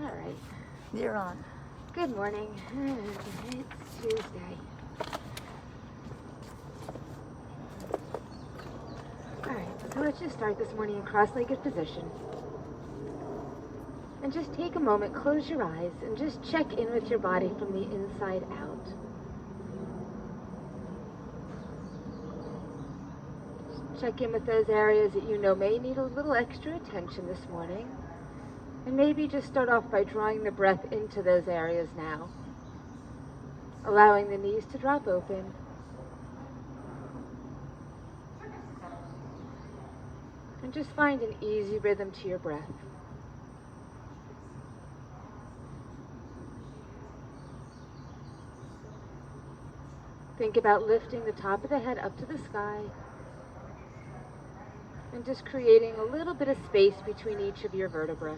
All right. You're on. Good morning. It's Tuesday. All right, so let's just start this morning in cross-legged position. And just take a moment, close your eyes, and just check in with your body from the inside out. Just check in with those areas that you know may need a little extra attention this morning. And maybe just start off by drawing the breath into those areas now. Allowing the knees to drop open. And just find an easy rhythm to your breath. Think about lifting the top of the head up to the sky. And just creating a little bit of space between each of your vertebrae.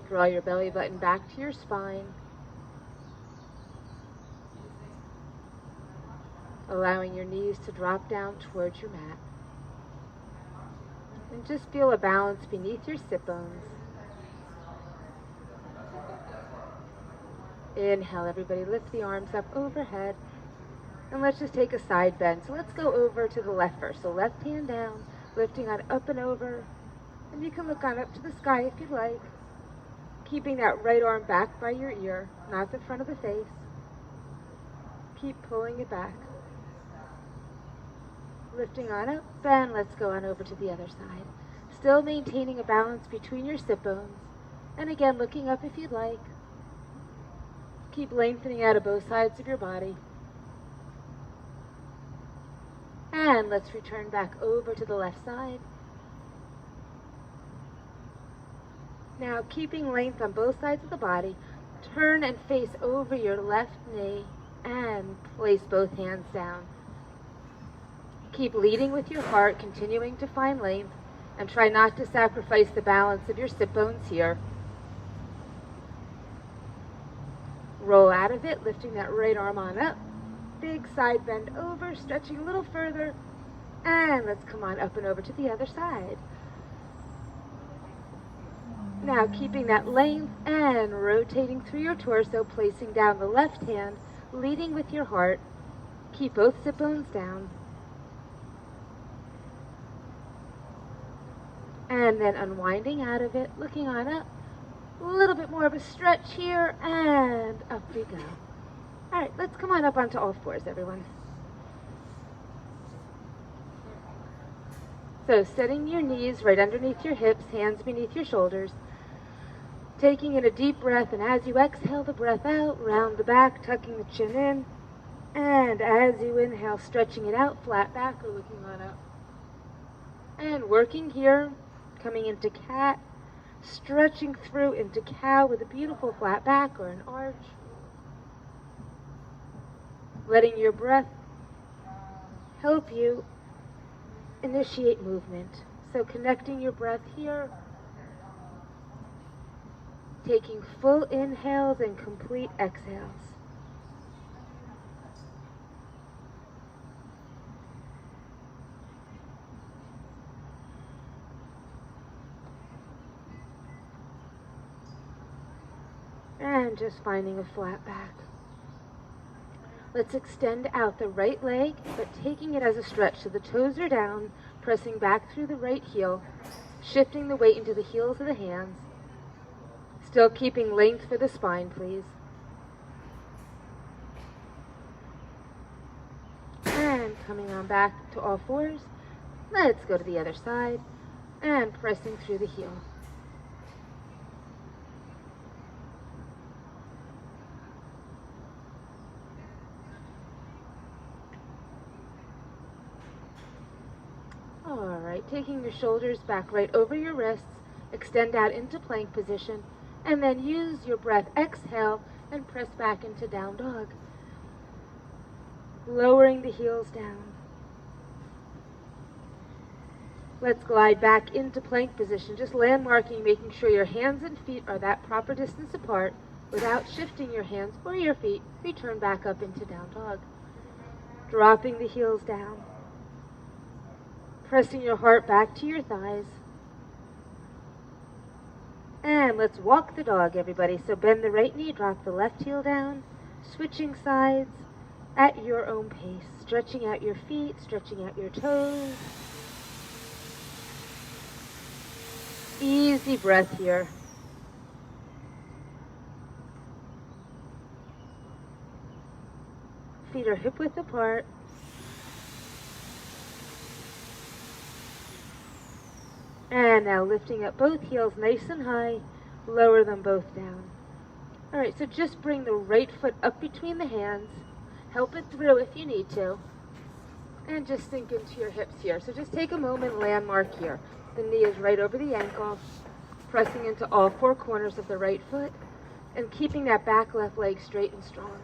Draw your belly button back to your spine, allowing your knees to drop down towards your mat. And just feel a balance beneath your sit bones. Inhale, everybody, lift the arms up overhead. And let's just take a side bend. So let's go over to the left first. So left hand down, lifting on up and over. And you can look on up to the sky if you'd like. Keeping that right arm back by your ear, not the front of the face. Keep pulling it back. Lifting on up, and let's go on over to the other side. Still maintaining a balance between your sit bones. And again, looking up if you'd like. Keep lengthening out of both sides of your body. And let's return back over to the left side. Now, keeping length on both sides of the body, turn and face over your left knee and place both hands down. Keep leading with your heart, continuing to find length, and try not to sacrifice the balance of your sit bones here. Roll out of it, lifting that right arm on up. Big side bend over, stretching a little further, and let's come on up and over to the other side. Now keeping that length and rotating through your torso, placing down the left hand, leading with your heart. Keep both sit bones down. And then unwinding out of it, looking on up. A little bit more of a stretch here, and up we go. All right, let's come on up onto all fours, everyone. So setting your knees right underneath your hips, hands beneath your shoulders. Taking in a deep breath, and as you exhale the breath out, round the back, tucking the chin in. And as you inhale, stretching it out, flat back or looking on up. And working here, coming into cat, stretching through into cow with a beautiful flat back or an arch. Letting your breath help you initiate movement. So connecting your breath here. Taking full inhales and complete exhales. And just finding a flat back. Let's extend out the right leg, but taking it as a stretch so the toes are down, pressing back through the right heel, shifting the weight into the heels of the hands. Still keeping length for the spine, please. And coming on back to all fours. Let's go to the other side and pressing through the heel. All right, taking your shoulders back right over your wrists, extend out into plank position. And then use your breath, exhale, and press back into down dog. Lowering the heels down. Let's glide back into plank position, just landmarking, making sure your hands and feet are that proper distance apart without shifting your hands or your feet. Return back up into down dog. Dropping the heels down. Pressing your heart back to your thighs. And let's walk the dog, everybody. So bend the right knee, drop the left heel down, switching sides at your own pace. Stretching out your feet, stretching out your toes. Easy breath here. Feet are hip width apart. And now lifting up both heels nice and high, lower them both down. All right, so just bring the right foot up between the hands. Help it through if you need to. And just sink into your hips here. So just take a moment, landmark here. The knee is right over the ankle, pressing into all four corners of the right foot, and keeping that back left leg straight and strong.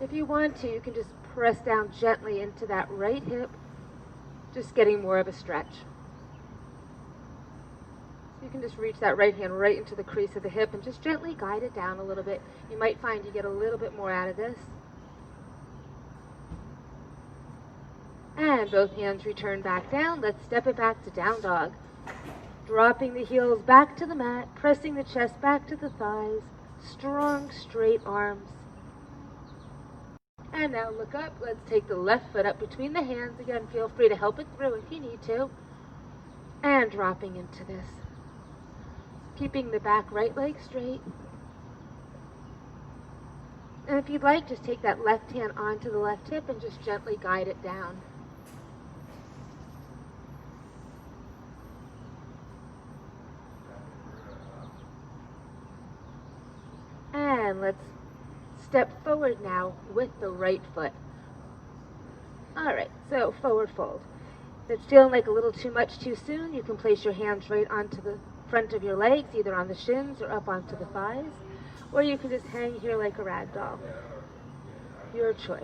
If you want to, you can just press down gently into that right hip, just getting more of a stretch. You can just reach that right hand right into the crease of the hip and just gently guide it down a little bit. You might find you get a little bit more out of this. And both hands return back down. Let's step it back to down dog. Dropping the heels back to the mat, pressing the chest back to the thighs. Strong, straight arms. And now look up. Let's take the left foot up between the hands. Again, feel free to help it through if you need to. And dropping into this. Keeping the back right leg straight. And if you'd like, just take that left hand onto the left hip and just gently guide it down. And let's step forward now with the right foot. All right, so forward fold. If it's feeling like a little too much too soon, you can place your hands right onto the front of your legs, either on the shins or up onto the thighs, or you can just hang here like a rag doll. Your choice.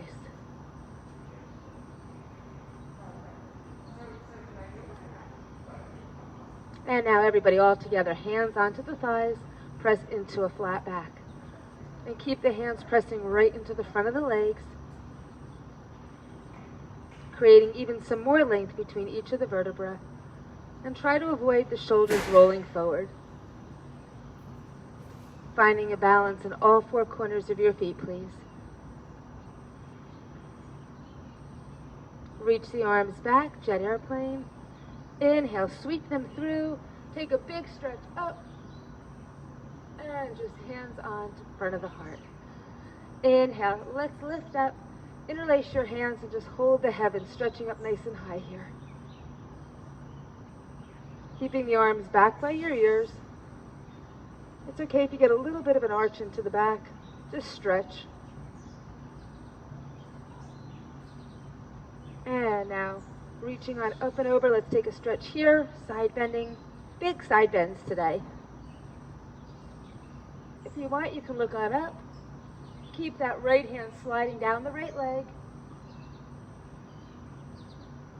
And now everybody all together, hands onto the thighs, press into a flat back. And keep the hands pressing right into the front of the legs, creating even some more length between each of the vertebrae. And try to avoid the shoulders rolling forward. Finding a balance in all four corners of your feet, please. Reach the arms back, jet airplane. Inhale, sweep them through. Take a big stretch up. And just hands on to front of the heart. Inhale, let's lift up. Interlace your hands and just hold the heavens, stretching up nice and high here. Keeping the arms back by your ears. It's okay if you get a little bit of an arch into the back. Just stretch. And now, reaching on up and over, let's take a stretch here. Side bending. Big side bends today. If you want, you can look on up. Keep that right hand sliding down the right leg.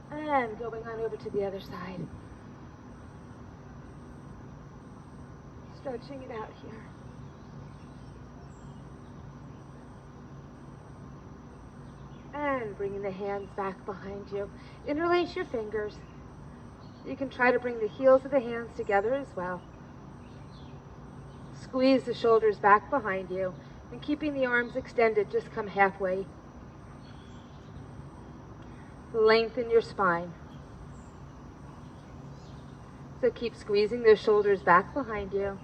And going on over to the other side. Stretching it out here. And bringing the hands back behind you. Interlace your fingers. You can try to bring the heels of the hands together as well. Squeeze the shoulders back behind you. And keeping the arms extended, just come halfway. Lengthen your spine. So keep squeezing those shoulders back behind you.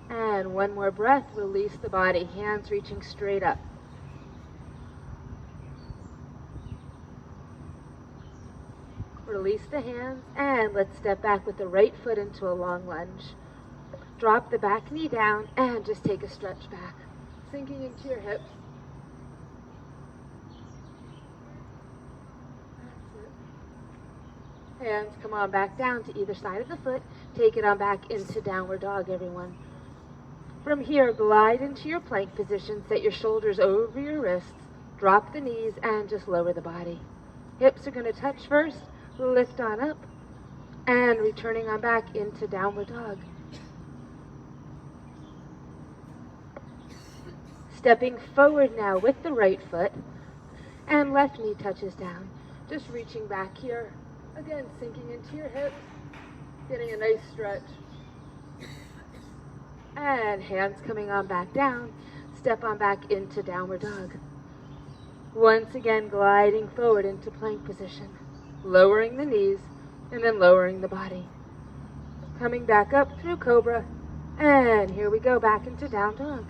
And one more breath, release the body, hands reaching straight up. Release the hands, and let's step back with the right foot into a long lunge. Drop the back knee down, and just take a stretch back, sinking into your hips. That's it. Hands come on back down to either side of the foot. Take it on back into downward dog, everyone. From here, glide into your plank position. Set your shoulders over your wrists. Drop the knees and just lower the body. Hips are going to touch first. Lift on up. And returning on back into downward dog. Stepping forward now with the right foot, and left knee touches down. Just reaching back here. Again, sinking into your hips, getting a nice stretch. And hands coming on back down. Step on back into downward dog. Once again, gliding forward into plank position. Lowering the knees, and then lowering the body. Coming back up through cobra. And here we go, back into down dog.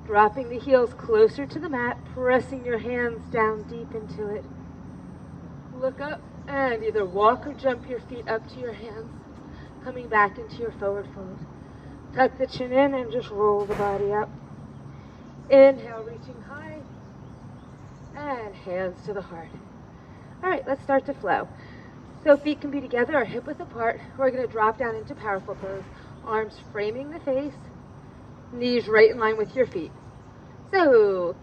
Dropping the heels closer to the mat, pressing your hands down deep into it. Look up and either walk or jump your feet up to your hands, coming back into your forward fold. Tuck the chin in and just roll the body up. Inhale, reaching high, and hands to the heart. All right, let's start to flow. So feet can be together or hip width apart. We're going to drop down into powerful pose. Arms framing the face, knees right in line with your feet. So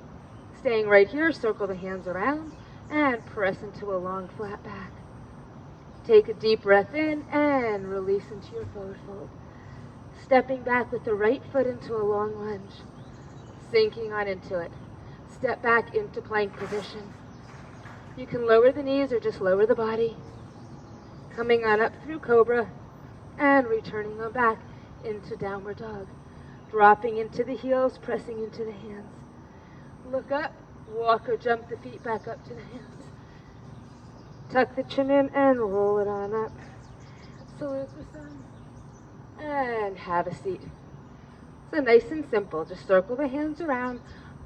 staying right here, circle the hands around and press into a long flat back. Take a deep breath in and release into your forward fold. Stepping back with the right foot into a long lunge. Sinking on into it. Step back into plank position. You can lower the knees or just lower the body. Coming on up through cobra and returning on back into downward dog. Dropping into the heels, pressing into the hands. Look up, walk or jump the feet back up to the hands. Tuck the chin in and roll it on up. Salute the sun and have a seat. So nice and simple. Just circle the hands around,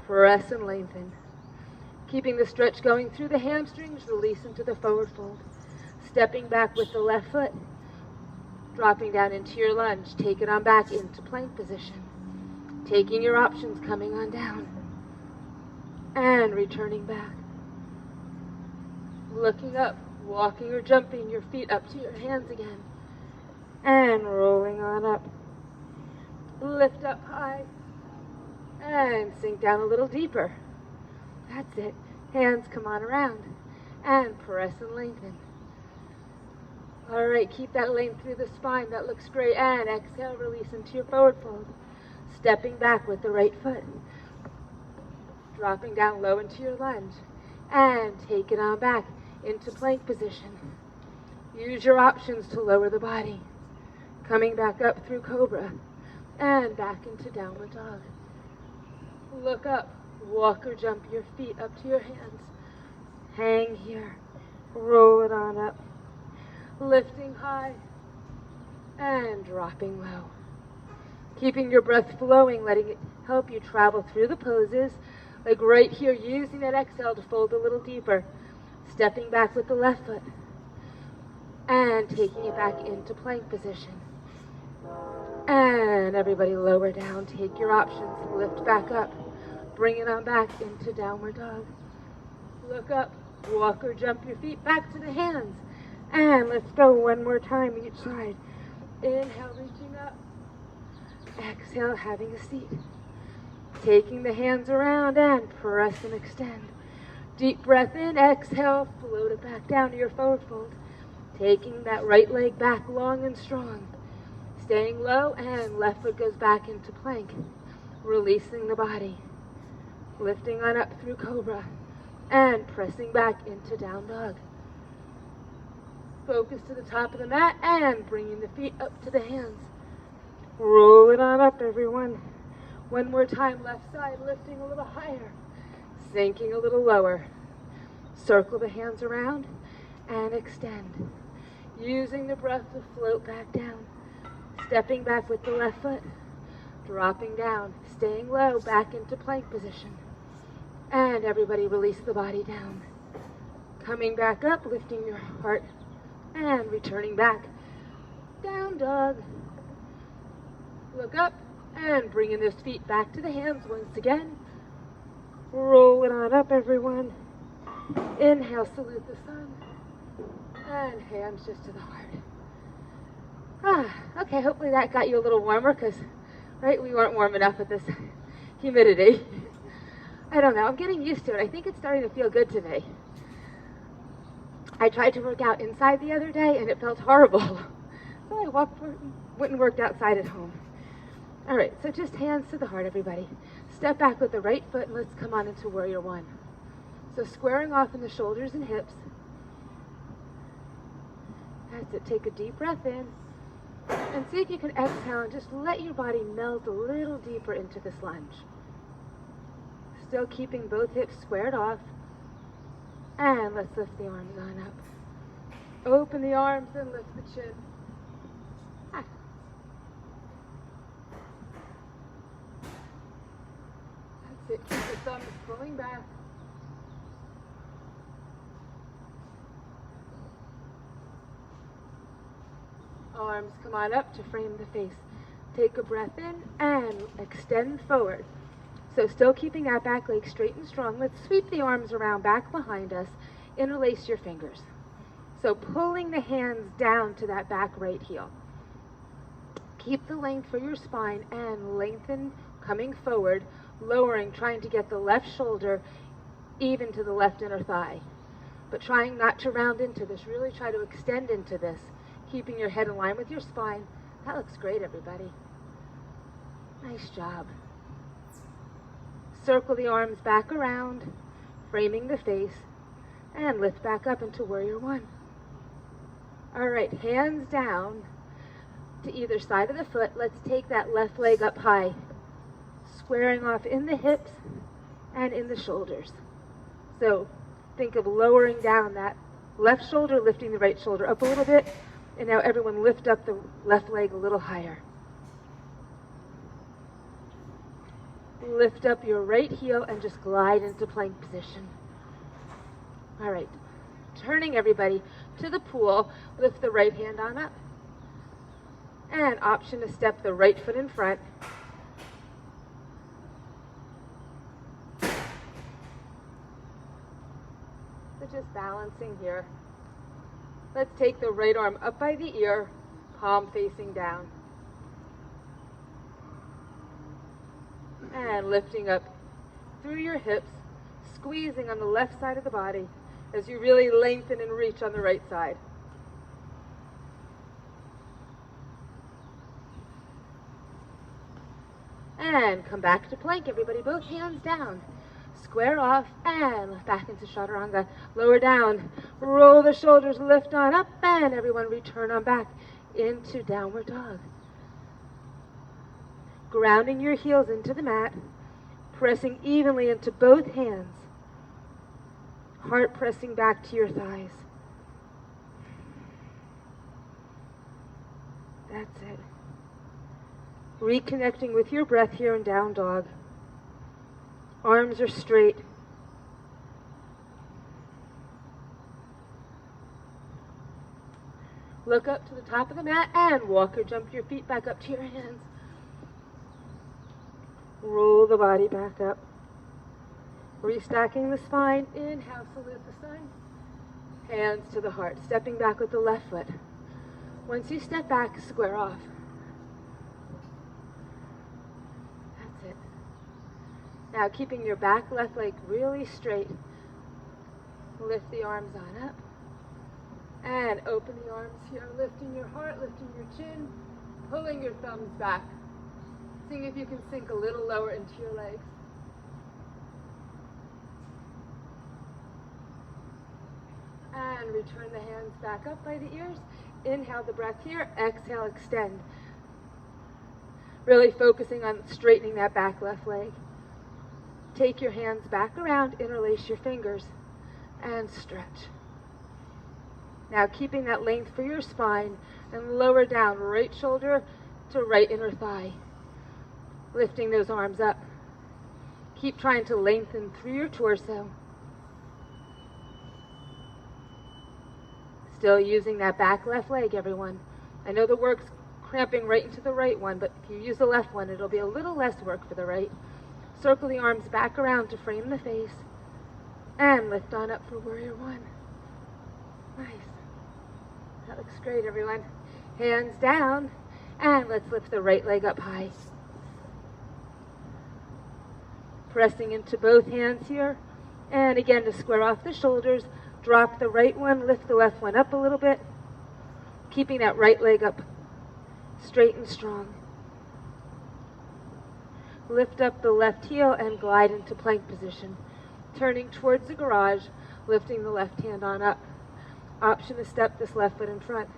press and lengthen. Keeping the stretch going through the hamstrings, release into the forward fold. Stepping back with the left foot, dropping down into your lunge. Take it on back into plank position. Taking your options, coming on down. And returning back. Looking up, walking or jumping your feet up to your hands again. And rolling on up. Lift up high. And sink down a little deeper. That's it. Hands come on around. And press and lengthen. All right, keep that length through the spine. That looks great. And exhale, release into your forward fold. Stepping back with the right foot. Dropping down low into your lunge. And take it on back into plank position. Use your options to lower the body. Coming back up through cobra. And back into downward dog. Look up. Walk or jump your feet up to your hands. Hang here. Roll it on up. Lifting high. And dropping low. Keeping your breath flowing, letting it help you travel through the poses. Like right here, using that exhale to fold a little deeper. Stepping back with the left foot. And taking it back into plank position. And everybody lower down. Take your options. Lift back up. Bring it on back into downward dog. Look up. Walk or jump your feet back to the hands. And let's go one more time each side. Inhale, reaching up. Exhale, having a seat. Taking the hands around and press and extend. Deep breath in, exhale, float it back down to your forward fold. Taking that right leg back long and strong. Staying low and left foot goes back into plank. Releasing the body. Lifting on up through cobra and pressing back into down dog. Focus to the top of the mat and bringing the feet up to the hands. Roll it on up, everyone. One more time, left side, lifting a little higher. Sinking a little lower. Circle the hands around and extend. Using the breath to float back down. Stepping back with the left foot. Dropping down. Staying low, back into plank position. And everybody release the body down. Coming back up, lifting your heart. And returning back. Down dog. Look up and bringing those feet back to the hands once again. Roll it on up, everyone. Inhale, salute the sun. And hands just to the heart. Okay, hopefully that got you a little warmer because, right, we weren't warm enough with this humidity. I don't know, I'm getting used to it. I think it's starting to feel good to me. I tried to work out inside the other day and it felt horrible. So I went and worked outside at home. All right, so just hands to the heart, everybody. Step back with the right foot and let's come on into warrior one. So squaring off in the shoulders and hips. That's it. Take a deep breath in and see if you can exhale and just let your body melt a little deeper into this lunge. Still keeping both hips squared off. And let's lift the arms on up. Open the arms and lift the chin. Ah. That's it. Keep the thumbs pulling back. Arms come on up to frame the face. Take a breath in and extend forward. So still keeping that back leg straight and strong. Let's sweep the arms around back behind us. Interlace your fingers. So pulling the hands down to that back right heel. Keep the length for your spine and lengthen coming forward, lowering, trying to get the left shoulder even to the left inner thigh. But trying not to round into this. Really try to extend into this. Keeping your head in line with your spine. That looks great, everybody. Nice job. Circle the arms back around, framing the face, and lift back up into warrior one. All right, hands down to either side of the foot. Let's take that left leg up high, squaring off in the hips and in the shoulders. So think of lowering down that left shoulder, lifting the right shoulder up a little bit. And now everyone lift up the left leg a little higher. Lift up your right heel and just glide into plank position. All right. Turning everybody to the pool, lift the right hand on up. And option to step the right foot in front. So just balancing here. Let's take the right arm up by the ear, palm facing down. And lifting up through your hips, squeezing on the left side of the body as you really lengthen and reach on the right side. And come back to plank, everybody. Both hands down. Square off and back into chaturanga. Lower down. Roll the shoulders, lift on up, and everyone return on back into downward dog. Grounding your heels into the mat, pressing evenly into both hands. Heart pressing back to your thighs. That's it. Reconnecting with your breath here in down dog. Arms are straight. Look up to the top of the mat and walk or jump your feet back up to your hands. Roll the body back up. Restacking the spine. Inhale, salute the sun. Hands to the heart. Stepping back with the left foot. Once you step back, square off. That's it. Now keeping your back left leg really straight. Lift the arms on up. And open the arms here, lifting your heart, lifting your chin, pulling your thumbs back. Seeing if you can sink a little lower into your legs. And return the hands back up by the ears. Inhale the breath here, exhale, extend. Really focusing on straightening that back left leg. Take your hands back around, interlace your fingers, and stretch. Now keeping that length for your spine and lower down, right shoulder to right inner thigh. Lifting those arms up. Keep trying to lengthen through your torso. Still using that back left leg, everyone. I know the work's cramping right into the right one, but if you use the left one, it'll be a little less work for the right. Circle the arms back around to frame the face. And lift on up for warrior one. Nice. That looks great, everyone. Hands down. And let's lift the right leg up high. Pressing into both hands here. And again, to square off the shoulders, drop the right one, lift the left one up a little bit. Keeping that right leg up straight and strong. Lift up the left heel and glide into plank position. Turning towards the garage, lifting the left hand on up. Option to step this left foot in front.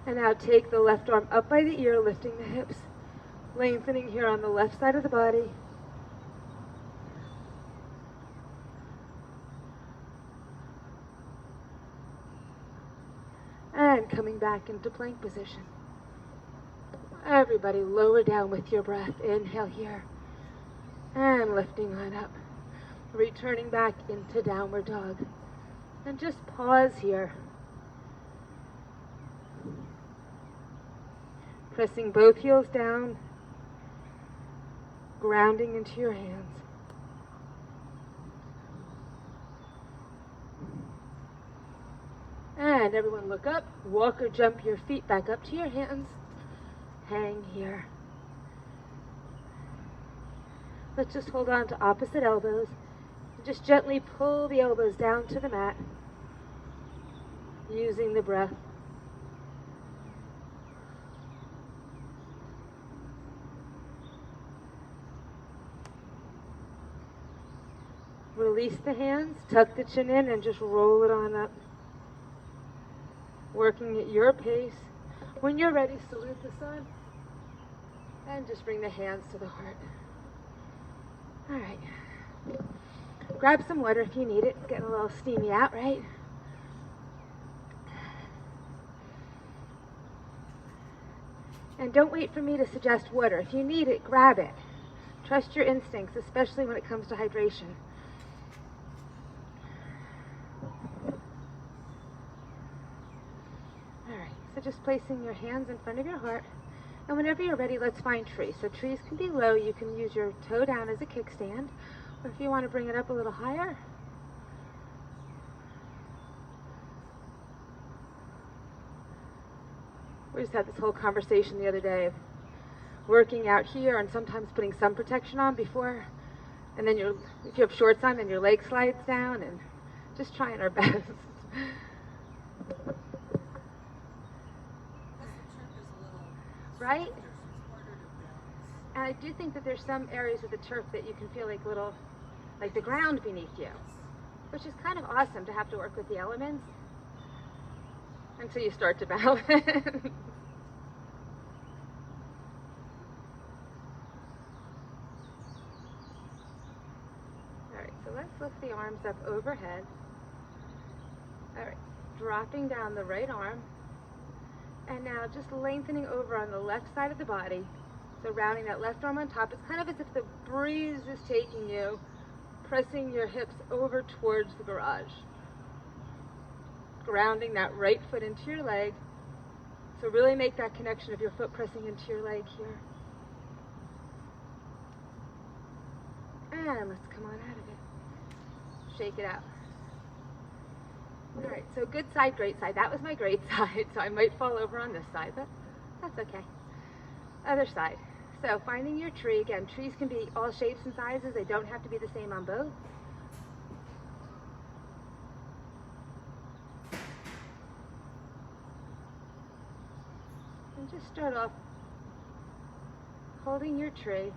And now take the left arm up by the ear, lifting the hips. Lengthening here on the left side of the body. And coming back into plank position. Everybody lower down with your breath. Inhale here. And lifting on up. Returning back into downward dog. And just pause here. Pressing both heels down. Grounding into your hands. And everyone look up. Walk or jump your feet back up to your hands. Hang here. Let's just hold on to opposite elbows. Just gently pull the elbows down to the mat. Using the breath. Release the hands, tuck the chin in, and just roll it on up. Working at your pace. When you're ready, salute the sun. And just bring the hands to the heart. All right. Grab some water if you need it. It's getting a little steamy out, right? And don't wait for me to suggest water. If you need it, grab it. Trust your instincts, especially when it comes to hydration. So just placing your hands in front of your heart. And whenever you're ready, let's find trees. So trees can be low. You can use your toe down as a kickstand. Or if you want to bring it up a little higher. We just had this whole conversation the other day of working out here and sometimes putting sun protection on before. And then if you have shorts on, then your leg slides down. And just trying our best. Right? And I do think that there's some areas of the turf that you can feel like the ground beneath you, which is kind of awesome to have to work with the elements until you start to balance. All right, so let's lift the arms up overhead. All right, dropping down the right arm. And now just lengthening over on the left side of the body. So rounding that left arm on top. It's kind of as if the breeze is taking you, pressing your hips over towards the garage. Grounding that right foot into your leg. So really make that connection of your foot pressing into your leg here. And let's come on out of it. Shake it out. All right, so good side, great side. That was my great side, so I might fall over on this side, but that's okay. Other side. So finding your tree. Again, trees can be all shapes and sizes. They don't have to be the same on both. And just start off holding your tree,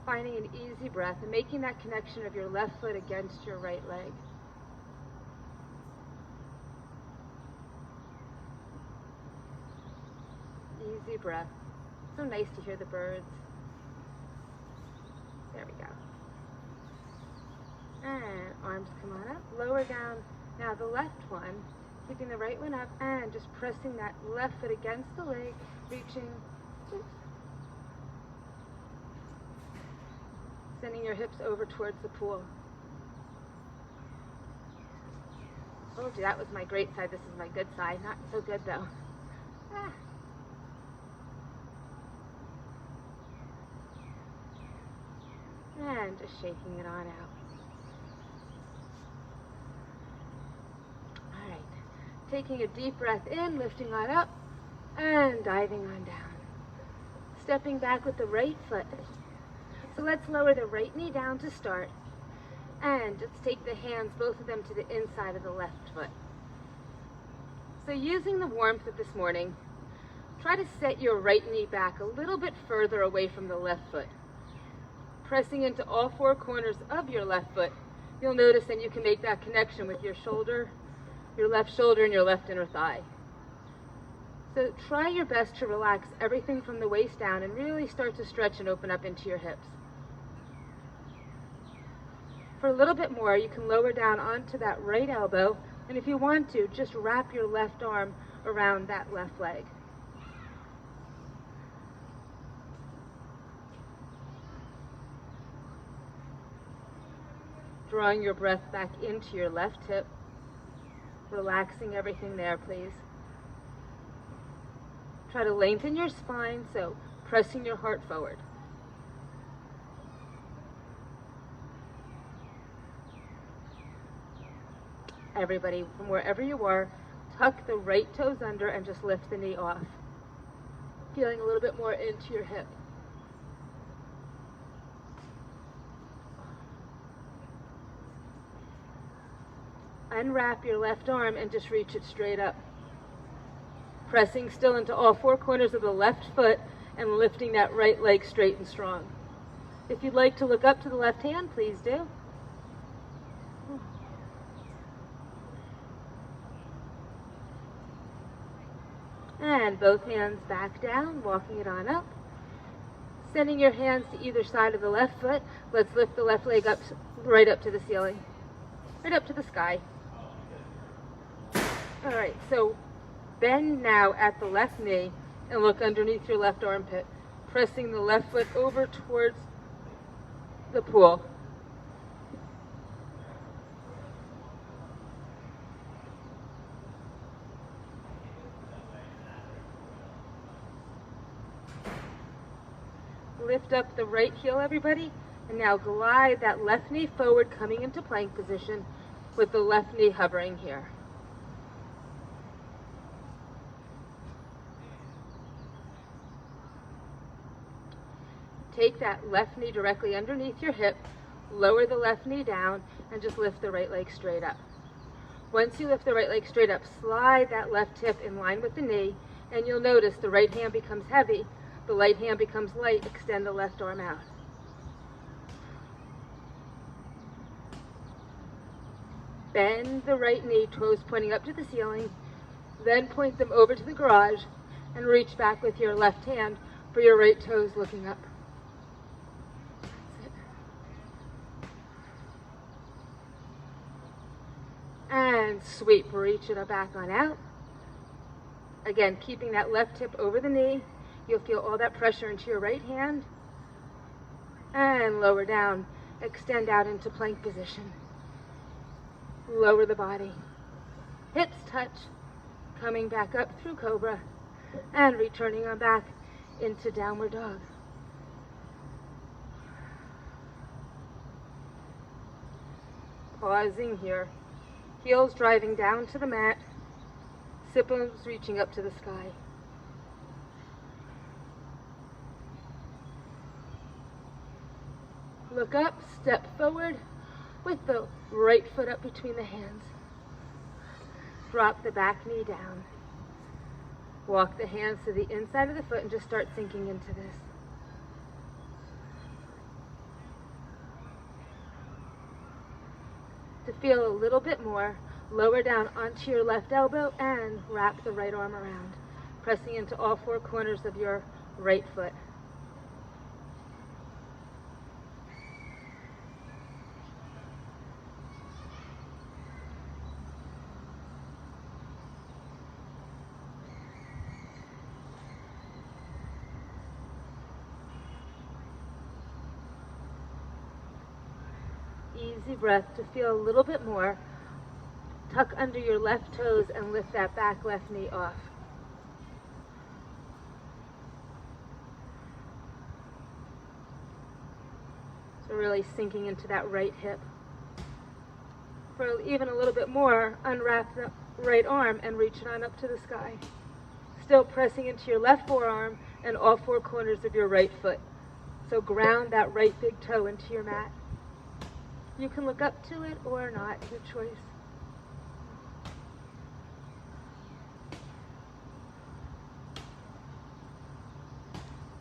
finding an easy breath, and making that connection of your left foot against your right leg. Easy breath. So nice to hear the birds. There we go. And arms come on up, lower down. Now the left one, keeping the right one up and just pressing that left foot against the leg, reaching. Sending your hips over towards the pool. Told you that was my great side. This is my good side. Not so good though. Ah. And just shaking it on out. All right. Taking a deep breath in, lifting on up, and diving on down. Stepping back with the right foot. So let's lower the right knee down to start. And let's take the hands, both of them, to the inside of the left foot. So using the warmth of this morning, Try to set your right knee back a little bit further away from the left foot. Pressing into all four corners of your left foot, you'll notice that you can make that connection with your shoulder, your left shoulder, and your left inner thigh. So try your best to relax everything from the waist down and really start to stretch and open up into your hips. For a little bit more, you can lower down onto that right elbow, and if you want to, just wrap your left arm around that left leg. Drawing your breath back into your left hip, relaxing everything there, please. Try to lengthen your spine, so pressing your heart forward. Everybody, from wherever you are, tuck the right toes under and just lift the knee off. Feeling a little bit more into your hip. Unwrap your left arm and just reach it straight up. Pressing still into all four corners of the left foot and lifting that right leg straight and strong. If you'd like to look up to the left hand, please do. And both hands back down, walking it on up. Sending your hands to either side of the left foot. Let's lift the left leg up, right up to the ceiling, right up to the sky. All right, so bend now at the left knee and look underneath your left armpit, pressing the left foot over towards the pool. Lift up the right heel, everybody, and now glide that left knee forward, coming into plank position with the left knee hovering here. Take that left knee directly underneath your hip, lower the left knee down, and just lift the right leg straight up. Once you lift the right leg straight up, slide that left hip in line with the knee, and you'll notice the right hand becomes heavy, the right hand becomes light. Extend the left arm out. Bend the right knee, toes pointing up to the ceiling, then point them over to the garage, and reach back with your left hand for your right toes looking up. And sweep, reach it back on out. Again, keeping that left hip over the knee. You'll feel all that pressure into your right hand. And lower down, extend out into plank position. Lower the body. Hips touch, coming back up through cobra, and returning on back into downward dog. Pausing here. Heels driving down to the mat, sit bones reaching up to the sky. Look up, step forward with the right foot up between the hands. Drop the back knee down. Walk the hands to the inside of the foot and just start sinking into this. To feel a little bit more, lower down onto your left elbow and wrap the right arm around, pressing into all four corners of your right foot. Easy breath to feel a little bit more. Tuck under your left toes and lift that back left knee off. So really sinking into that right hip. For even a little bit more, unwrap the right arm and reach it on up to the sky. Still pressing into your left forearm and all four corners of your right foot. So ground that right big toe into your mat. You can look up to it or not, your choice.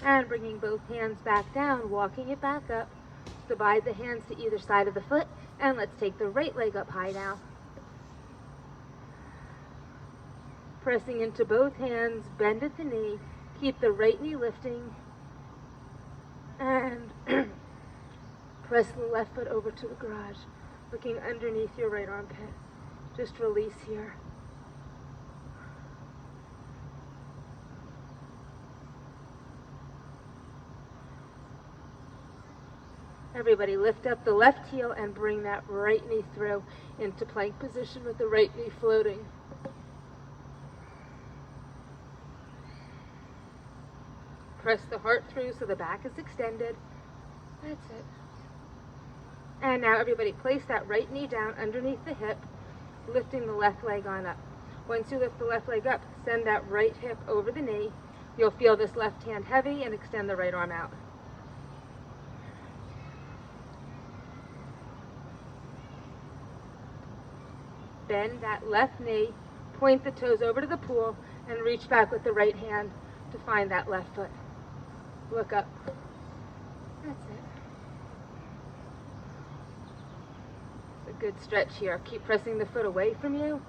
And bringing both hands back down, walking it back up. Divide the hands to either side of the foot, and let's take the right leg up high now. Pressing into both hands, bend at the knee, keep the right knee lifting, and press the left foot over to the garage, looking underneath your right armpit. Just release here. Everybody lift up the left heel and bring that right knee through into plank position with the right knee floating. Press the heart through so the back is extended. That's it. And now everybody place that right knee down underneath the hip, lifting the left leg on up. Once you lift the left leg up, send that right hip over the knee. You'll feel this left hand heavy and extend the right arm out. Bend that left knee, point the toes over to the pool, and reach back with the right hand to find that left foot. Look up. That's it. It's a good stretch here. Keep pressing the foot away from you.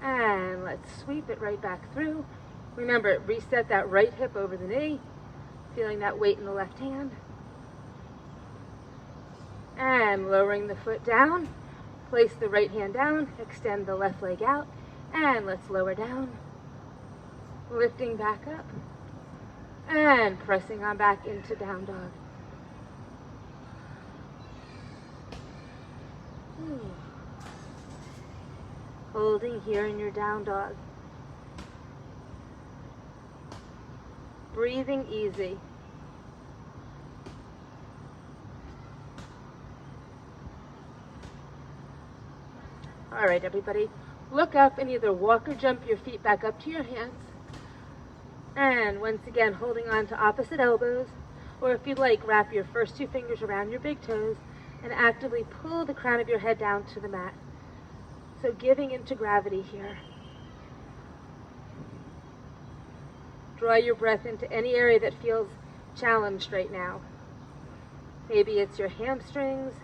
And let's sweep it right back through. Remember, reset that right hip over the knee, feeling that weight in the left hand. And lowering the foot down, place the right hand down, extend the left leg out, and let's lower down. Lifting back up, and pressing on back into down dog. Holding here in your down dog. Breathing easy. All right, everybody, look up and either walk or jump your feet back up to your hands. And once again, holding on to opposite elbows, or if you'd like, wrap your first two fingers around your big toes and actively pull the crown of your head down to the mat. So giving into gravity here. Draw your breath into any area that feels challenged right now. Maybe it's your hamstrings,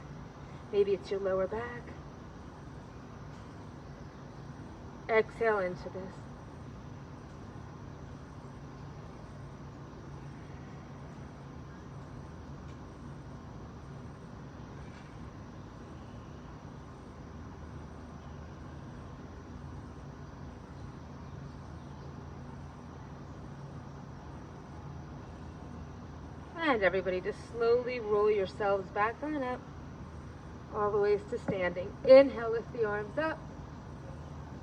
maybe it's your lower back. Exhale into this. And everybody just slowly roll yourselves back on up, all the ways to standing. Inhale, lift the arms up,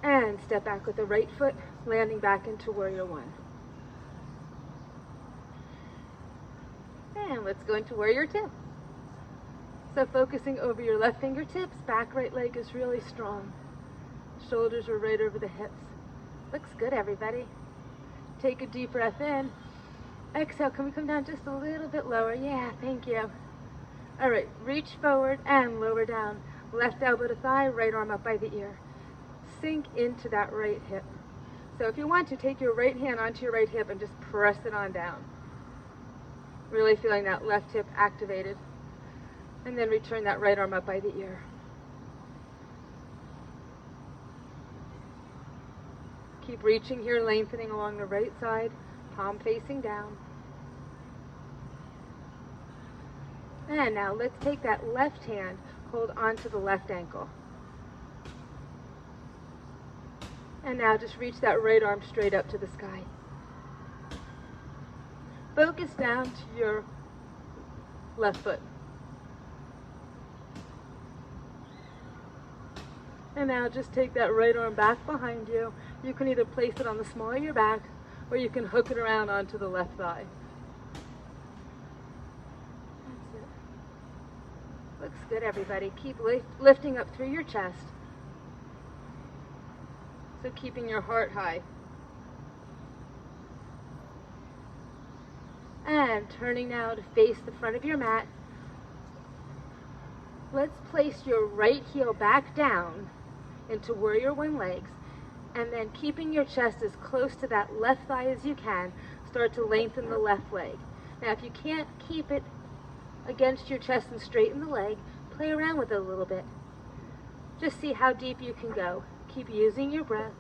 and step back with the right foot, landing back into warrior one. And let's go into warrior two. So focusing over your left fingertips, back right leg is really strong. Shoulders are right over the hips. Looks good, everybody. Take a deep breath in. Exhale, can we come down just a little bit lower? Yeah, thank you. All right, reach forward and lower down. Left elbow to thigh, right arm up by the ear. Sink into that right hip. So if you want to, take your right hand onto your right hip and just press it on down. Really feeling that left hip activated. And then return that right arm up by the ear. Keep reaching here, lengthening along the right side, palm facing down. And now let's take that left hand, hold onto the left ankle. And now just reach that right arm straight up to the sky. Focus down to your left foot. And now just take that right arm back behind you. You can either place it on the small of your back, or you can hook it around onto the left thigh. That's it. Looks good, everybody. Keep lifting up through your chest. So keeping your heart high. And turning now to face the front of your mat. Let's place your right heel back down into warrior one legs. And then keeping your chest as close to that left thigh as you can, start to lengthen the left leg. Now if you can't keep it against your chest and straighten the leg, play around with it a little bit. Just see how deep you can go. Keep using your breath.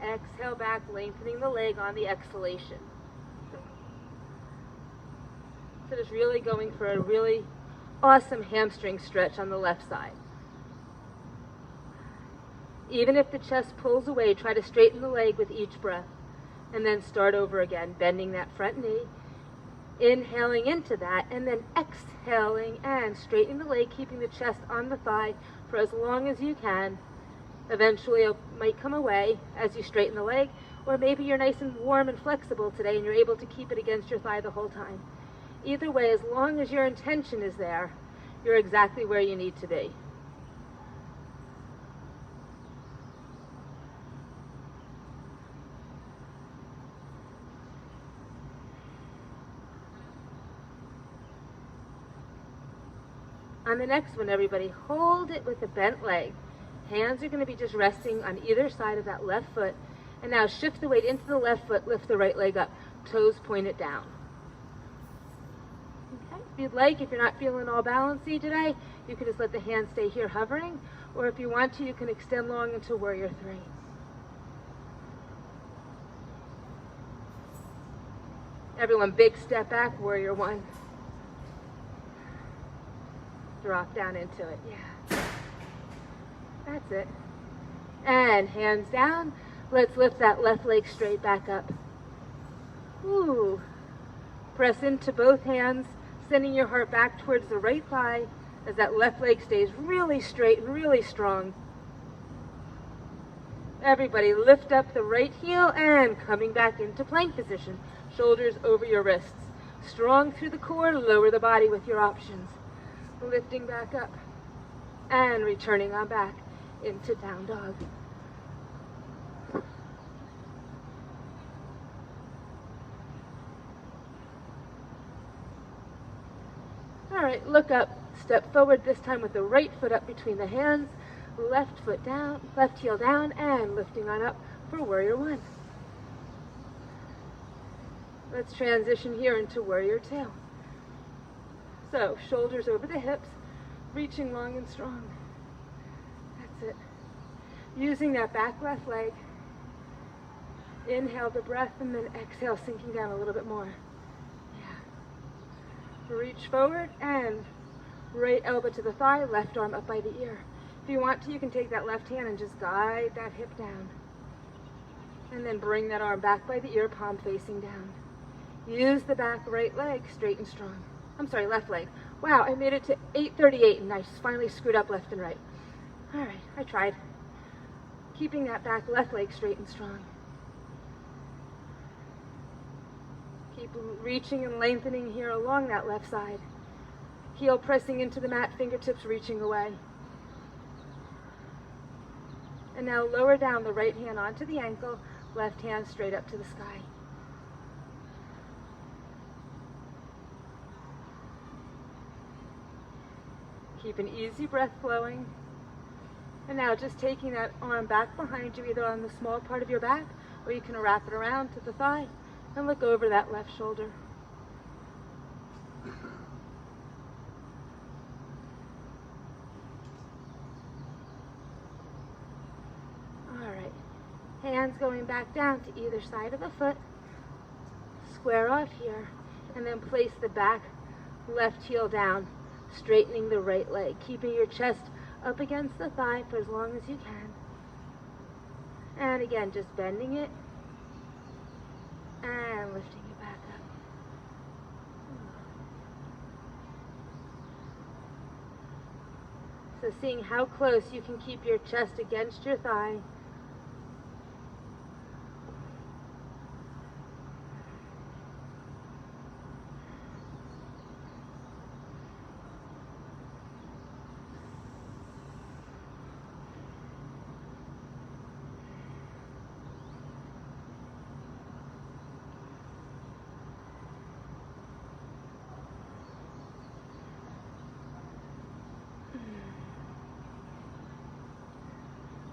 Exhale back, lengthening the leg on the exhalation. So just really going for a really awesome hamstring stretch on the left side. Even if the chest pulls away, try to straighten the leg with each breath. And then start over again, bending that front knee. Inhaling into that, and then exhaling and straightening the leg, keeping the chest on the thigh for as long as you can. Eventually it might come away as you straighten the leg, or maybe you're nice and warm and flexible today and you're able to keep it against your thigh the whole time. Either way, as long as your intention is there, you're exactly where you need to be. On the next one, everybody, hold it with a bent leg. Hands are going to be just resting on either side of that left foot. And now shift the weight into the left foot, lift the right leg up. Toes pointed down. Okay. If you'd like, if you're not feeling all balancy today, you can just let the hands stay here hovering. Or if you want to, you can extend long into Warrior 3. Everyone, big step back, Warrior 1. Drop down into it. Yeah. That's it. And hands down. Let's lift that left leg straight back up. Ooh. Press into both hands, sending your heart back towards the right thigh as that left leg stays really straight and really strong. Everybody lift up the right heel and coming back into plank position. Shoulders over your wrists. Strong through the core, lower the body with your options. Lifting back up and returning on back into down dog. All right, look up, step forward, this time with the right foot up between the hands, left foot down, left heel down, and lifting on up for Warrior 1. Let's transition here into Warrior 2. So, shoulders over the hips, reaching long and strong. That's it. Using that back left leg. Inhale the breath and then exhale, sinking down a little bit more. Yeah. Reach forward and right elbow to the thigh, left arm up by the ear. If you want to, you can take that left hand and just guide that hip down. And then bring that arm back by the ear, palm facing down. Use the back right leg, straight and strong. I'm sorry, left leg. Wow, I made it to 8:38 and I just finally screwed up left and right. All right, I tried. Keeping that back left leg straight and strong. Keep reaching and lengthening here along that left side. Heel pressing into the mat, fingertips reaching away. And now lower down the right hand onto the ankle, left hand straight up to the sky. Keep an easy breath flowing. And now just taking that arm back behind you, either on the small part of your back, or you can wrap it around to the thigh and look over that left shoulder. All right. Hands going back down to either side of the foot. Square off here, and then place the back left heel down, straightening the right leg, keeping your chest up against the thigh for as long as you can. And again, just bending it and lifting it back up. So seeing how close you can keep your chest against your thigh.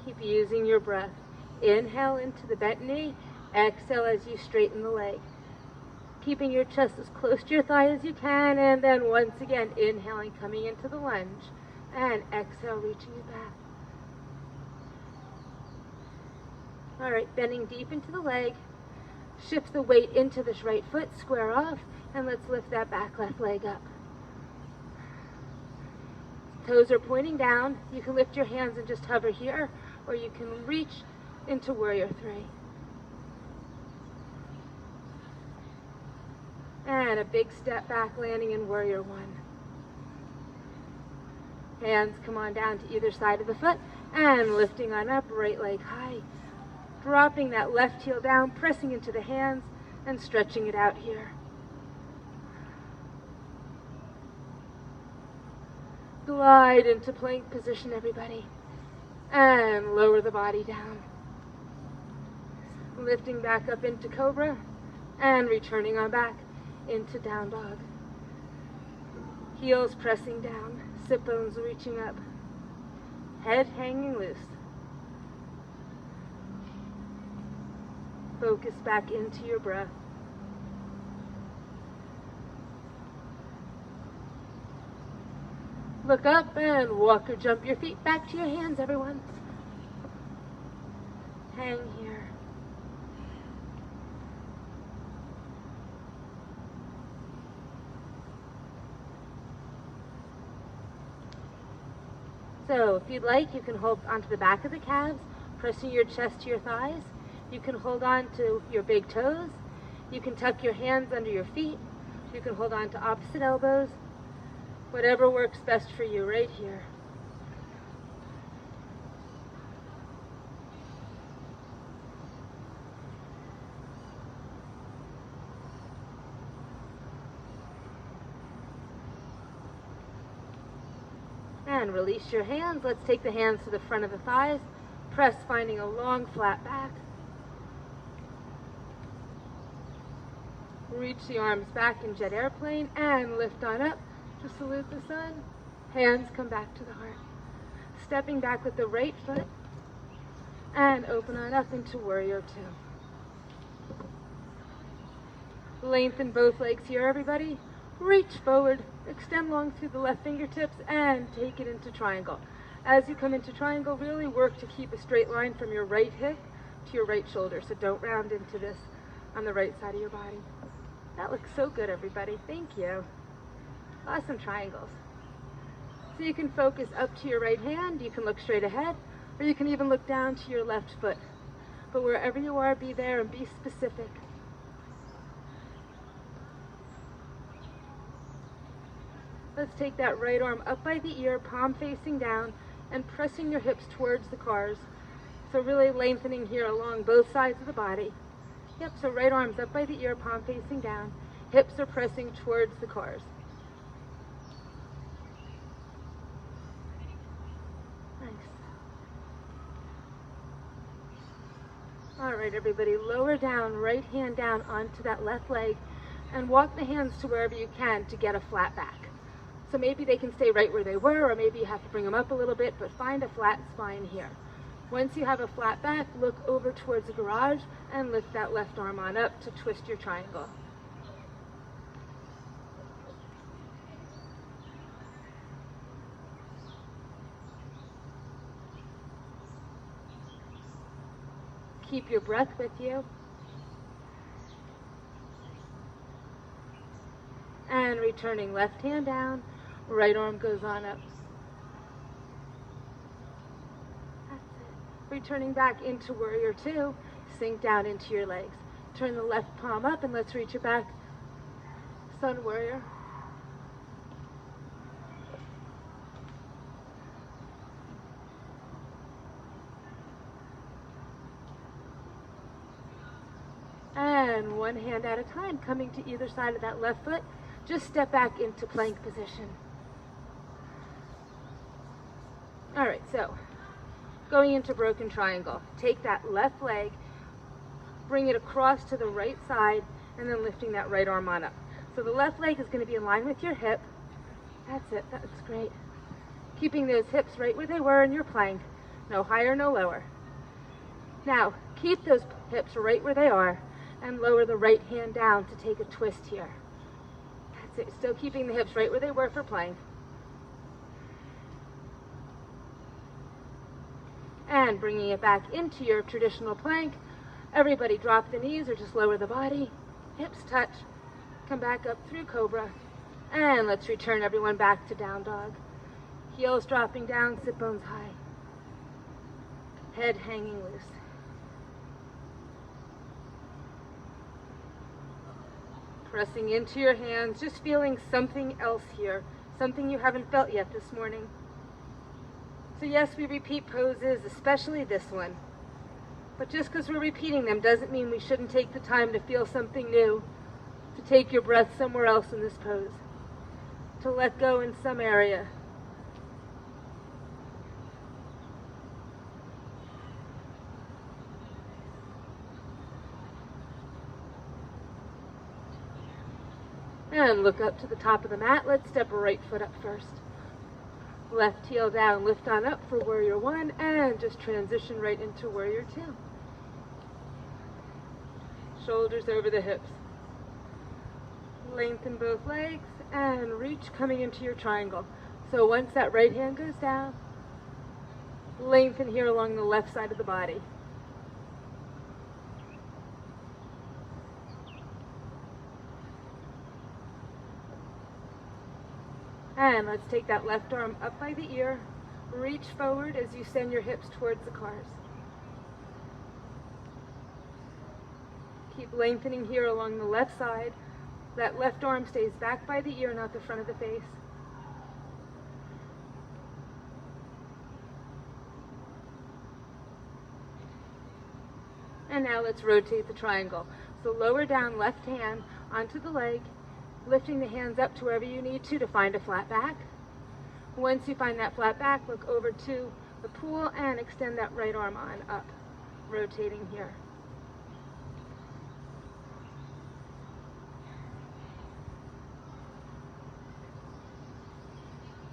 Keep using your breath. Inhale into the bent knee. Exhale as you straighten the leg. Keeping your chest as close to your thigh as you can, and then once again, inhaling, coming into the lunge, and exhale, reaching it back. All right, bending deep into the leg. Shift the weight into this right foot, square off, and let's lift that back left leg up. Toes are pointing down. You can lift your hands and just hover here, or you can reach into Warrior Three. And a big step back, landing in Warrior One. Hands come on down to either side of the foot, and lifting on up, right leg high. Dropping that left heel down, pressing into the hands, and stretching it out here. Glide into plank position, everybody. And lower the body down. Lifting back up into Cobra, and returning on back into Down Dog. Heels pressing down, sit bones reaching up. Head hanging loose. Focus back into your breath. Look up and walk or jump your feet back to your hands, everyone. Hang here. So if you'd like, you can hold onto the back of the calves, pressing your chest to your thighs. You can hold on to your big toes. You can tuck your hands under your feet. You can hold on to opposite elbows. Whatever works best for you right here. And release your hands. Let's take the hands to the front of the thighs. Press, finding a long, flat back. Reach the arms back in jet airplane and lift on up to salute the sun. Hands come back to the heart. Stepping back with the right foot and open on up into Warrior Two. Lengthen both legs here, everybody. Reach forward, extend long through the left fingertips, and take it into triangle. As you come into triangle, really work to keep a straight line from your right hip to your right shoulder, so don't round into this on the right side of your body. That looks so good, everybody. Thank you. Awesome triangles. So you can focus up to your right hand, you can look straight ahead, or you can even look down to your left foot. But wherever you are, be there and be specific. Let's take that right arm up by the ear, palm facing down, and pressing your hips towards the cars. So really lengthening here along both sides of the body. Yep, so right arm's up by the ear, palm facing down. Hips are pressing towards the cars. Nice. All right, everybody, lower down, right hand down onto that left leg, and walk the hands to wherever you can to get a flat back. So maybe they can stay right where they were, or maybe you have to bring them up a little bit, but find a flat spine here. Once you have a flat back, look over towards the garage and lift that left arm on up to twist your triangle. Keep your breath with you. And returning, left hand down, right arm goes on up. Returning back into Warrior Two, sink down into your legs. Turn the left palm up and let's reach it back. Sun Warrior. And one hand at a time, coming to either side of that left foot. Just step back into plank position. All right, so going into broken triangle. Take that left leg, bring it across to the right side, and then lifting that right arm on up. So the left leg is going to be in line with your hip. That's it. That's great. Keeping those hips right where they were in your plank. No higher, no lower. Now, keep those hips right where they are and lower the right hand down to take a twist here. That's it. Still keeping the hips right where they were for plank. And bringing it back into your traditional plank. Everybody drop the knees or just lower the body. Hips touch. Come back up through cobra. And let's return everyone back to down dog. Heels dropping down, sit bones high. Head hanging loose. Pressing into your hands, just feeling something else here, something you haven't felt yet this morning. So yes, we repeat poses, especially this one. But just because we're repeating them doesn't mean we shouldn't take the time to feel something new, to take your breath somewhere else in this pose, to let go in some area. And look up to the top of the mat. Let's step a right foot up first. Left heel down, lift on up for warrior one, and just transition right into warrior two. Shoulders over the hips. Lengthen both legs and reach coming into your triangle. So once that right hand goes down, lengthen here along the left side of the body. And let's take that left arm up by the ear. Reach forward as you send your hips towards the cars. Keep lengthening here along the left side. That left arm stays back by the ear, not the front of the face. And now let's rotate the triangle. So lower down left hand onto the leg, lifting the hands up to wherever you need to find a flat back. Once you find that flat back, look over to the pool and extend that right arm on up, rotating here.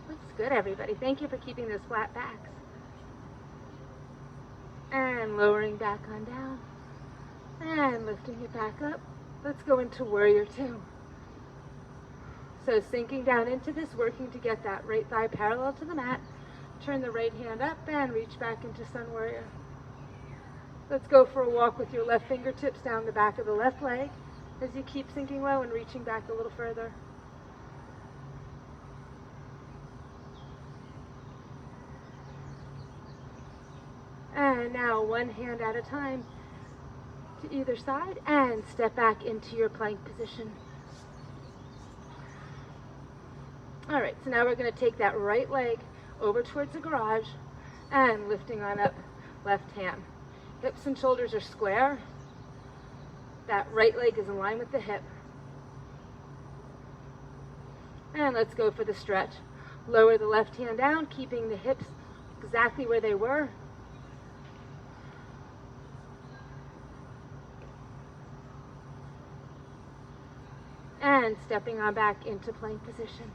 Looks good, everybody. Thank you for keeping those flat backs. And lowering back on down. And lifting it back up. Let's go into warrior two. So sinking down into this, working to get that right thigh parallel to the mat. Turn the right hand up and reach back into sun warrior. Let's go for a walk with your left fingertips down the back of the left leg as you keep sinking low and reaching back a little further. And now one hand at a time to either side and step back into your plank position. All right, so now we're going to take that right leg over towards the garage and lifting on up left hand. Hips and shoulders are square. That right leg is in line with the hip. And let's go for the stretch. Lower the left hand down, keeping the hips exactly where they were. And stepping on back into plank position.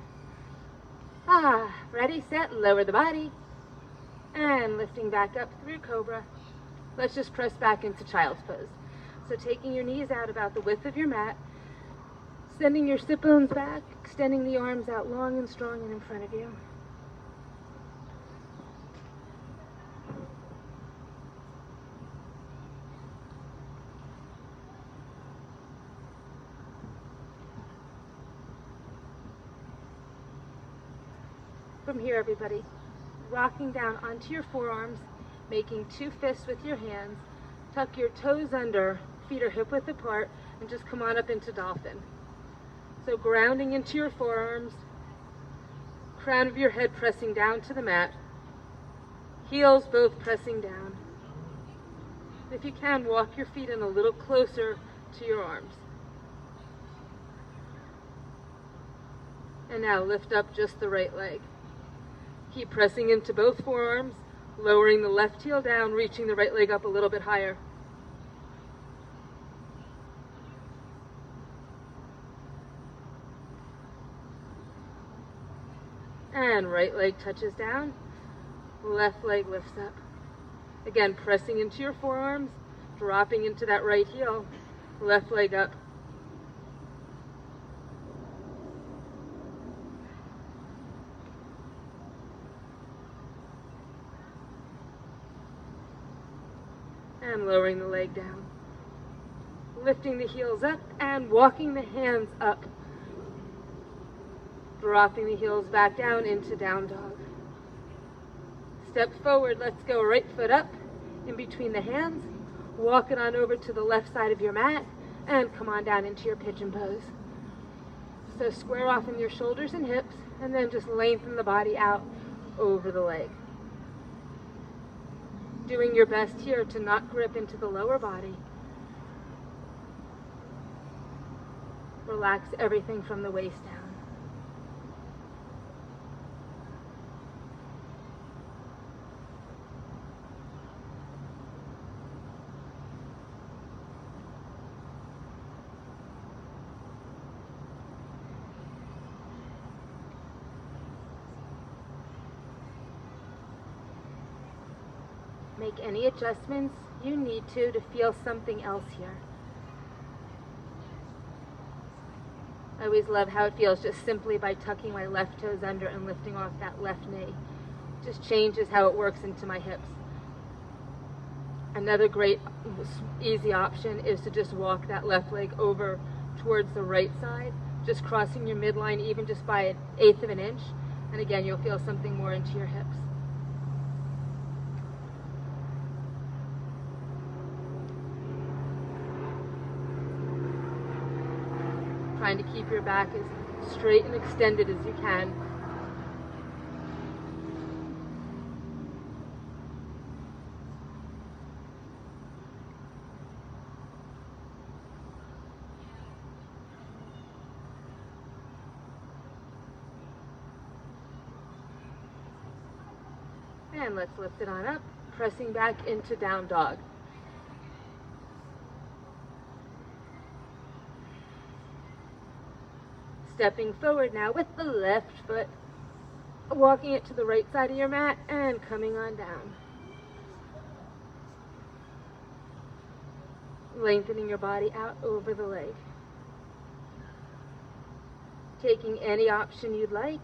Ready, set, lower the body. And lifting back up through cobra. Let's just press back into child's pose. So taking your knees out about the width of your mat, sending your sit bones back, extending the arms out long and strong and in front of you. From here, everybody, rocking down onto your forearms, making two fists with your hands, tuck your toes under, feet are hip width apart, and just come on up into dolphin. So grounding into your forearms, crown of your head pressing down to the mat, heels both pressing down. If you can, walk your feet in a little closer to your arms. And now lift up just the right leg. Keep pressing into both forearms, lowering the left heel down, reaching the right leg up a little bit higher. And right leg touches down, left leg lifts up. Again, pressing into your forearms, dropping into that right heel, left leg up. And lowering the leg down. Lifting the heels up and walking the hands up. Dropping the heels back down into down dog. Step forward, let's go. Right foot up in between the hands. Walk it on over to the left side of your mat and come on down into your pigeon pose. So square off in your shoulders and hips and then just lengthen the body out over the leg. Doing your best here to not grip into the lower body. Relax everything from the waist down. Make any adjustments you need to feel something else here. I always love how it feels just simply by tucking my left toes under and lifting off that left knee. Just changes how it works into my hips. Another great easy option is to just walk that left leg over towards the right side, just crossing your midline even just by 1/8 of an inch. And again, you'll feel something more into your hips. Trying to keep your back as straight and extended as you can. And let's lift it on up, pressing back into down dog. Stepping forward now with the left foot, walking it to the right side of your mat and coming on down. Lengthening your body out over the leg. Taking any option you'd like.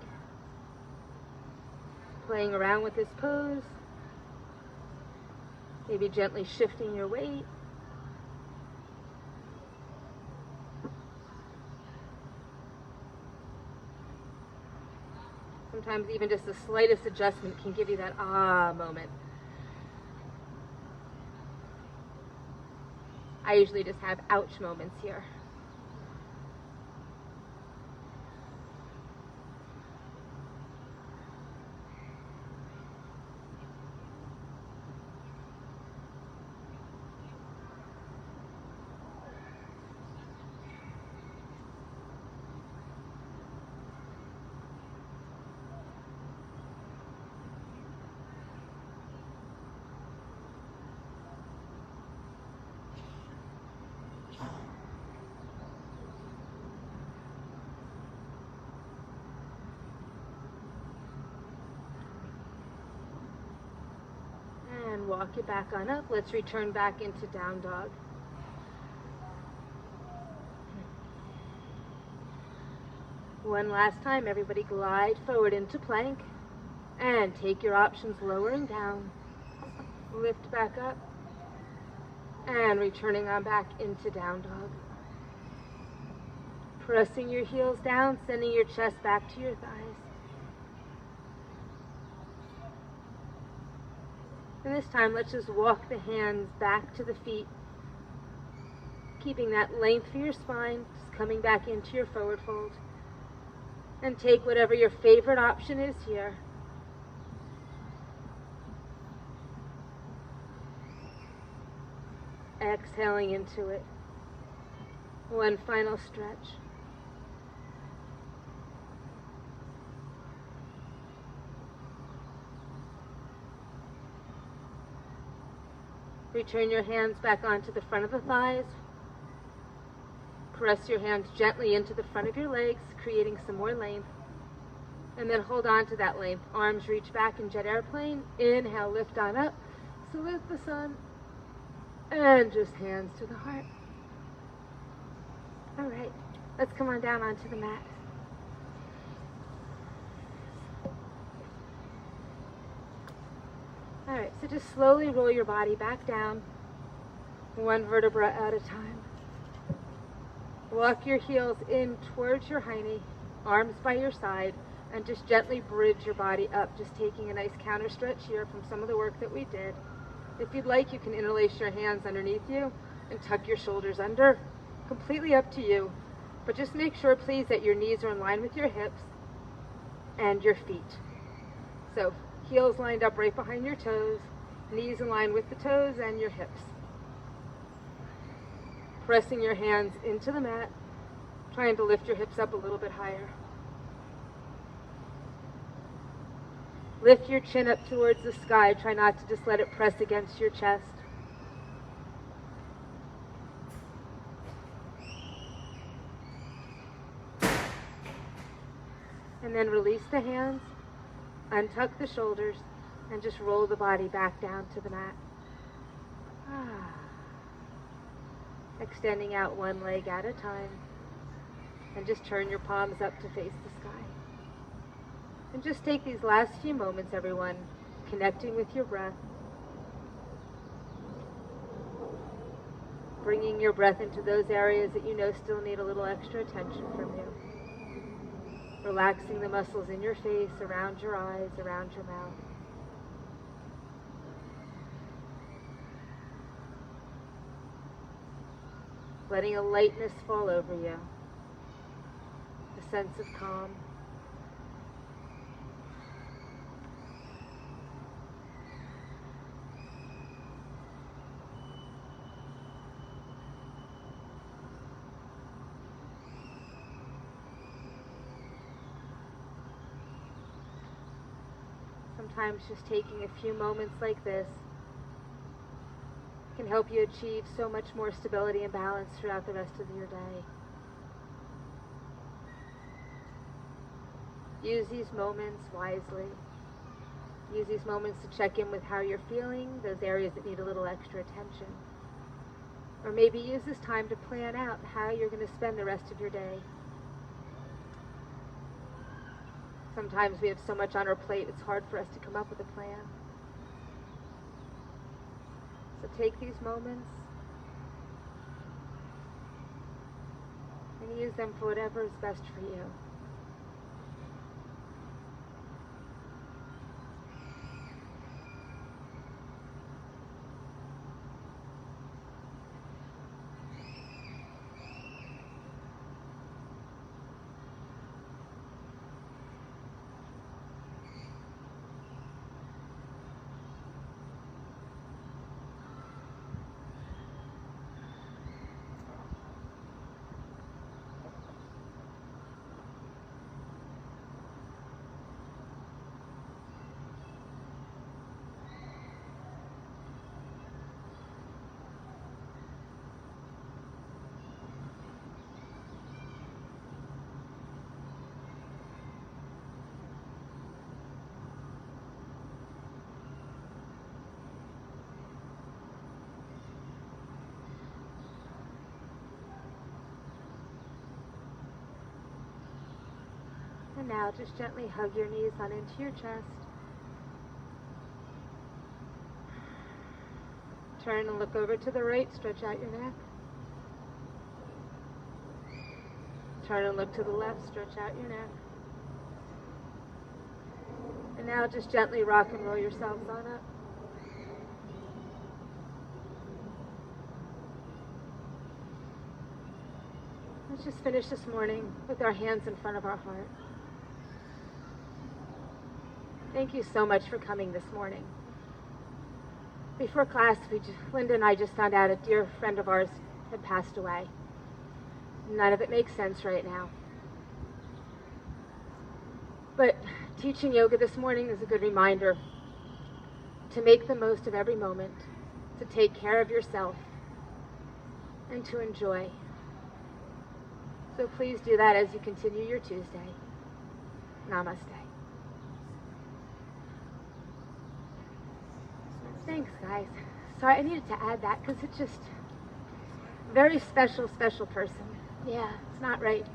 Playing around with this pose. Maybe gently shifting your weight. Sometimes even just the slightest adjustment can give you that ah moment. I usually just have ouch moments here. And walk it back on up. Let's return back into down dog. One last time, everybody glide forward into plank and take your options lowering down. Lift back up and returning on back into down dog. Pressing your heels down, sending your chest back to your thighs. And this time, let's just walk the hands back to the feet, keeping that length for your spine, just coming back into your forward fold. And take whatever your favorite option is here. Exhaling into it. One final stretch. Return your hands back onto the front of the thighs. Press your hands gently into the front of your legs, creating some more length. And then hold on to that length. Arms reach back in jet airplane. Inhale, lift on up. Salute the sun. And just hands to the heart. All right, let's come on down onto the mat. All right, so just slowly roll your body back down, one vertebra at a time. Walk your heels in towards your hiney, arms by your side, and just gently bridge your body up, just taking a nice counter stretch here from some of the work that we did. If you'd like, you can interlace your hands underneath you and tuck your shoulders under. Completely up to you, but just make sure, please, that your knees are in line with your hips and your feet. So heels lined up right behind your toes, knees in line with the toes and your hips. Pressing your hands into the mat, trying to lift your hips up a little bit higher. Lift your chin up towards the sky. Try not to just let it press against your chest. And then release the hands, untuck the shoulders, and just roll the body back down to the mat. Extending out one leg at a time. And just turn your palms up to face the sky. And just take these last few moments, everyone, connecting with your breath. Bringing your breath into those areas that you know still need a little extra attention from you. Relaxing the muscles in your face, around your eyes, around your mouth. Letting a lightness fall over you. A sense of calm. Sometimes just taking a few moments like this can help you achieve so much more stability and balance throughout the rest of your day. Use these moments wisely. Use these moments to check in with how you're feeling, those areas that need a little extra attention. Or maybe use this time to plan out how you're going to spend the rest of your day. Sometimes we have so much on our plate, it's hard for us to come up with a plan. So take these moments and use them for whatever is best for you. And now just gently hug your knees on into your chest. Turn and look over to the right, stretch out your neck. Turn and look to the left, stretch out your neck. And now just gently rock and roll yourselves on up. Let's just finish this morning with our hands in front of our heart. Thank you so much for coming this morning. Before class, Linda and I just found out a dear friend of ours had passed away. None of it makes sense right now. But teaching yoga this morning is a good reminder to make the most of every moment, to take care of yourself, and to enjoy. So please do that as you continue your Tuesday. Namaste. Thanks, guys. Sorry, I needed to add that because it's just very special, special person. Yeah, it's not right.